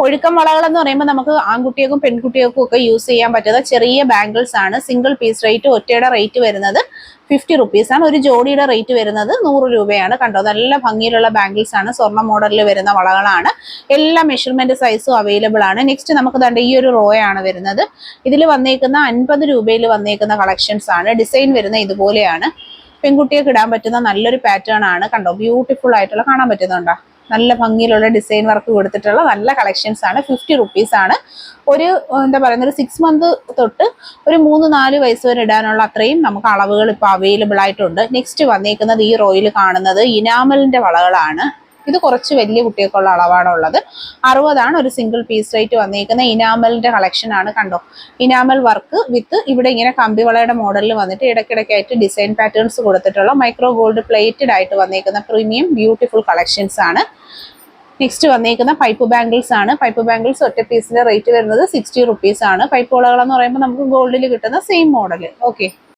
ഒഴുക്കം വളകളെന്ന് പറയുമ്പോൾ നമുക്ക് ആൺകുട്ടികൾക്കും പെൺകുട്ടികൾക്കും ഒക്കെ യൂസ് ചെയ്യാൻ പറ്റുന്ന ചെറിയ ബാംഗിൾസ് ആണ്. സിംഗിൾ പീസ് റേറ്റ്, ഒറ്റയുടെ റേറ്റ് വരുന്നത് 50 റുപ്പീസ് ആണ്. ഒരു ജോഡിയുടെ റേറ്റ് വരുന്നത് 100 രൂപയാണ്. കണ്ടോ, നല്ല ഭംഗിയിലുള്ള ബാംഗിൾസ് ആണ്. സ്വർണ്ണ മോഡലിൽ വരുന്ന വളകളാണ്. എല്ലാ മെഷർമെന്റ് സൈസും അവൈലബിൾ ആണ്. നെക്സ്റ്റ് നമുക്ക് ദാണ്ട് ഈ ഒരു റോ ആണ് വരുന്നത്. ഇതിൽ വന്നേക്കുന്ന 50 രൂപയിൽ വന്നേക്കുന്ന കളക്ഷൻസ് ആണ്. ഡിസൈൻ വരുന്ന ഇതുപോലെയാണ്. പെൺകുട്ടികൾക്ക് ഇടാൻ പറ്റുന്ന നല്ലൊരു പാറ്റേൺ ആണ്. കണ്ടോ, ബ്യൂട്ടിഫുൾ ആയിട്ടുള്ള, കാണാൻ പറ്റുന്നുണ്ടോ, നല്ല ഭംഗിയിലുള്ള ഡിസൈൻ വർക്ക് കൊടുത്തിട്ടുള്ള നല്ല കളക്ഷൻസ് ആണ്. 50 റുപ്പീസ് ആണ്. ഒരു എന്താ പറയുന്ന ഒരു 6 മന്ത് തൊട്ട് ഒരു 3-4 വയസ്സ് വരെ ഇടാനുള്ള അത്രയും നമുക്ക് അളവുകൾ ഇപ്പോൾ അവൈലബിൾ ആയിട്ടുണ്ട്. നെക്സ്റ്റ് വന്നേക്കുന്നത് ഈ റോയിൽ കാണുന്നത് ഇനാമലിന്റെ വളകളാണ്. ഇത് കുറച്ച് വലിയ കുട്ടികൾക്കുള്ള അളവാണുള്ളത്. 60 ആണ് ഒരു സിംഗിൾ പീസ് റേറ്റ് വന്നേക്കുന്ന ഇനാമലിന്റെ കളക്ഷൻ ആണ്. കണ്ടോ, ഇനാമൽ വർക്ക് വിത്ത് ഇവിടെ ഇങ്ങനെ കമ്പിവളയുടെ മോഡലിൽ വന്നിട്ട് ഇടയ്ക്കിടയ്ക്കായിട്ട് ഡിസൈൻ പാറ്റേൺസ് കൊടുത്തിട്ടുള്ള മൈക്രോ ഗോൾഡ് പ്ലേറ്റഡ് ആയിട്ട് വന്നേക്കുന്ന പ്രീമിയം ബ്യൂട്ടിഫുൾ കളക്ഷൻസ് ആണ്. നെക്സ്റ്റ് വന്നേക്കുന്ന പൈപ്പ് ബാംഗിൾസ് ആണ്. പൈപ്പ് ബാംഗിൾസ് ഒറ്റ പീസിന്റെ റേറ്റ് വരുന്നത് 60 റുപ്പീസ് ആണ്. പൈപ്പ് വളകൾ എന്ന് പറയുമ്പോൾ നമുക്ക് ഗോൾഡിൽ കിട്ടുന്ന സെയിം മോഡൽ. ഓക്കെ.